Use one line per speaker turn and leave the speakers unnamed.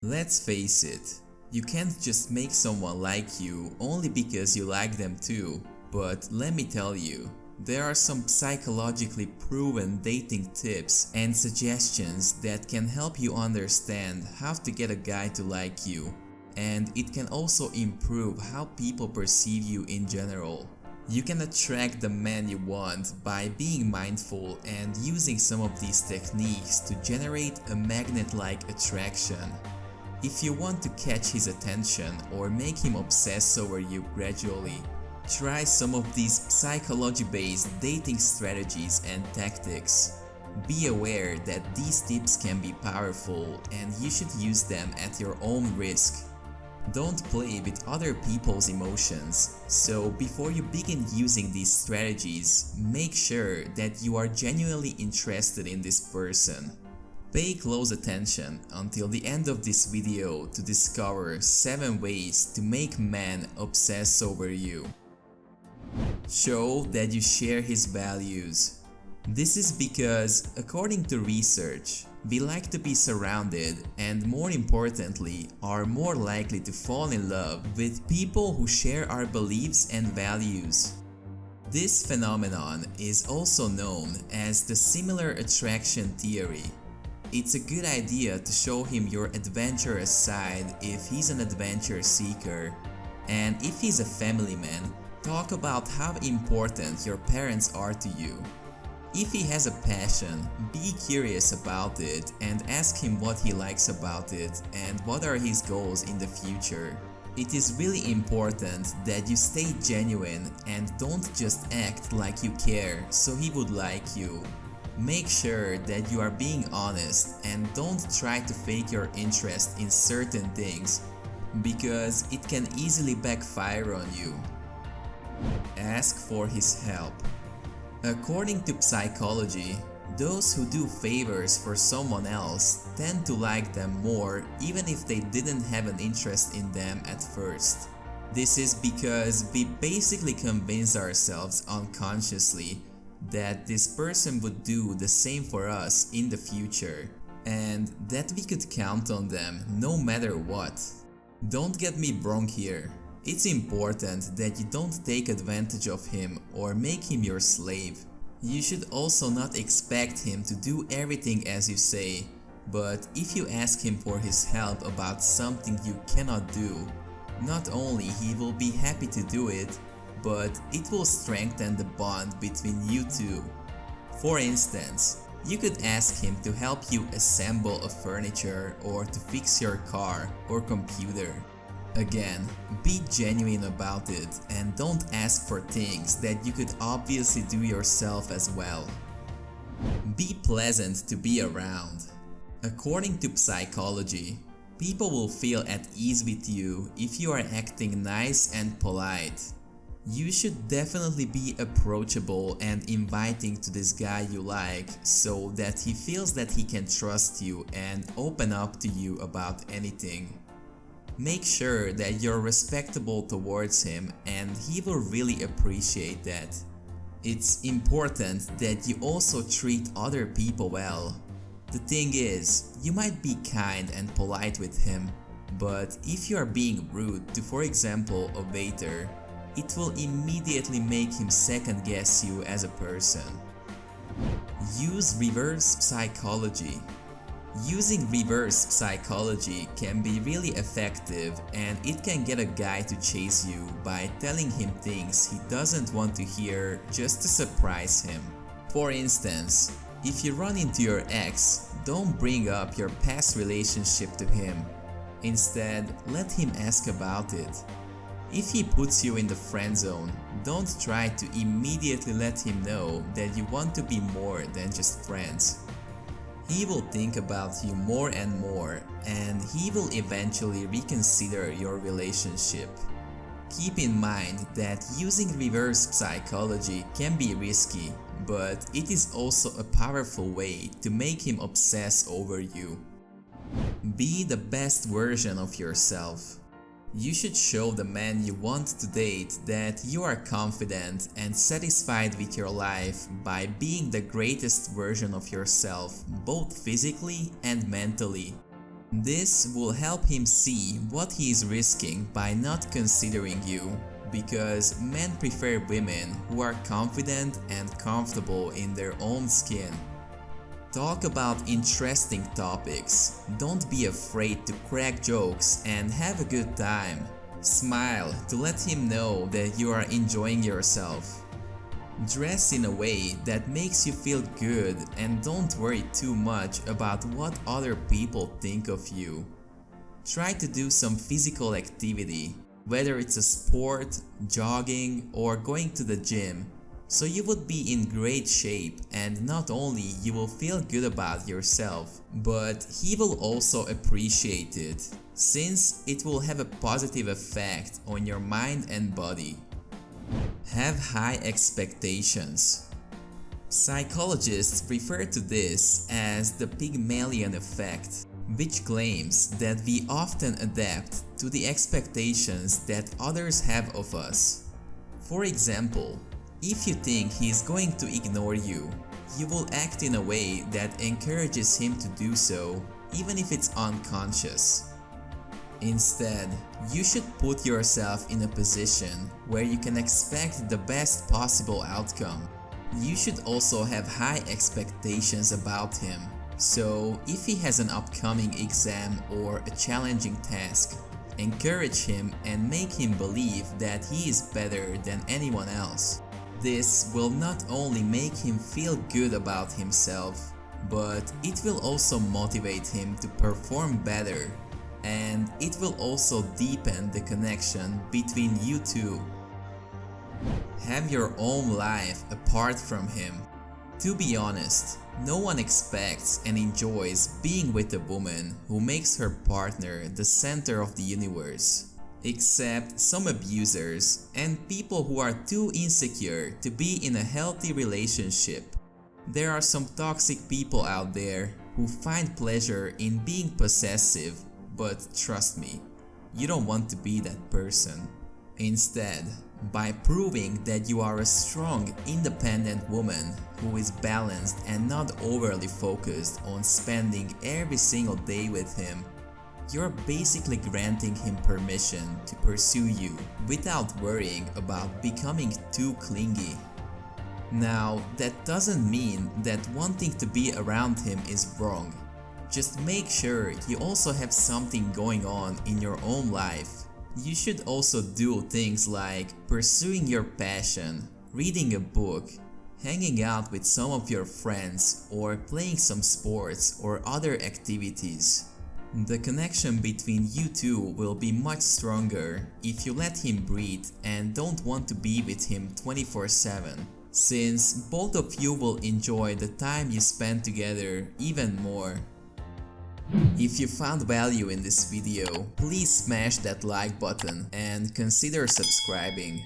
Let's face it, you can't just make someone like you only because you like them too. But let me tell you, there are some psychologically proven dating tips and suggestions that can help you understand how to get a guy to like you. And it can also improve how people perceive you in general. You can attract the man you want by being mindful and using some of these techniques to generate a magnet-like attraction. If you want to catch his attention or make him obsess over you gradually, try some of these psychology-based dating strategies and tactics. Be aware that these tips can be powerful and you should use them at your own risk. Don't play with other people's emotions, so before you begin using these strategies, make sure that you are genuinely interested in this person. Pay close attention until the end of this video to discover 7 ways to make men obsess over you. Show that you share his values. This is because, according to research, we like to be surrounded and, more importantly, are more likely to fall in love with people who share our beliefs and values. This phenomenon is also known as the similar attraction theory. It's a good idea to show him your adventurous side if he's an adventure seeker. And if he's a family man, talk about how important your parents are to you. If he has a passion, be curious about it and ask him what he likes about it and what are his goals in the future. It is really important that you stay genuine and don't just act like you care so he would like you. Make sure that you are being honest and don't try to fake your interest in certain things, because it can easily backfire on you. Ask for his help. According to psychology, those who do favors for someone else tend to like them more even if they didn't have an interest in them at first. This is because we basically convince ourselves unconsciously that this person would do the same for us in the future, and that we could count on them no matter what. Don't get me wrong here. It's important that you don't take advantage of him or make him your slave. You should also not expect him to do everything as you say, but if you ask him for his help about something you cannot do, not only he will be happy to do it, but it will strengthen the bond between you two. For instance, you could ask him to help you assemble a furniture or to fix your car or computer. Again, be genuine about it and don't ask for things that you could obviously do yourself as well. Be pleasant to be around. According to psychology, people will feel at ease with you if you are acting nice and polite. You should definitely be approachable and inviting to this guy you like so that he feels that he can trust you and open up to you about anything. Make sure that you're respectable towards him and he will really appreciate that. It's important that you also treat other people well. The thing is, you might be kind and polite with him, but if you are being rude to, for example, a waiter, it will immediately make him second guess you as a person. Use reverse psychology. Using reverse psychology can be really effective, and it can get a guy to chase you by telling him things he doesn't want to hear just to surprise him. For instance, if you run into your ex, don't bring up your past relationship to him. Instead, let him ask about it. If he puts you in the friend zone, don't try to immediately let him know that you want to be more than just friends. He will think about you more and more, and he will eventually reconsider your relationship. Keep in mind that using reverse psychology can be risky, but it is also a powerful way to make him obsess over you. Be the best version of yourself. You should show the man you want to date that you are confident and satisfied with your life by being the greatest version of yourself, both physically and mentally. This will help him see what he is risking by not considering you, because men prefer women who are confident and comfortable in their own skin. Talk about interesting topics. Don't be afraid to crack jokes and have a good time. Smile to let him know that you are enjoying yourself. Dress in a way that makes you feel good and don't worry too much about what other people think of you. Try to do some physical activity, whether it's a sport, jogging, or going to the gym, so you would be in great shape, and not only you will feel good about yourself, but he will also appreciate it, since it will have a positive effect on your mind and body. Have high expectations. Psychologists refer to this as the Pygmalion effect, which claims that we often adapt to the expectations that others have of us. For example, if you think he is going to ignore you, you will act in a way that encourages him to do so, even if it's unconscious. Instead, you should put yourself in a position where you can expect the best possible outcome. You should also have high expectations about him. So, if he has an upcoming exam or a challenging task, encourage him and make him believe that he is better than anyone else. This will not only make him feel good about himself, but it will also motivate him to perform better. And it will also deepen the connection between you two. Have your own life apart from him. To be honest, no one expects and enjoys being with a woman who makes her partner the center of the universe, except some abusers and people who are too insecure to be in a healthy relationship. There are some toxic people out there who find pleasure in being possessive. But trust me, you don't want to be that person. Instead, by proving that you are a strong, independent woman who is balanced and not overly focused on spending every single day with him, you're basically granting him permission to pursue you without worrying about becoming too clingy. Now, that doesn't mean that wanting to be around him is wrong. Just make sure you also have something going on in your own life. You should also do things like pursuing your passion, reading a book, hanging out with some of your friends, or playing some sports or other activities. The connection between you two will be much stronger if you let him breathe and don't want to be with him 24/7, since both of you will enjoy the time you spend together even more. If you found value in this video, please smash that like button and consider subscribing.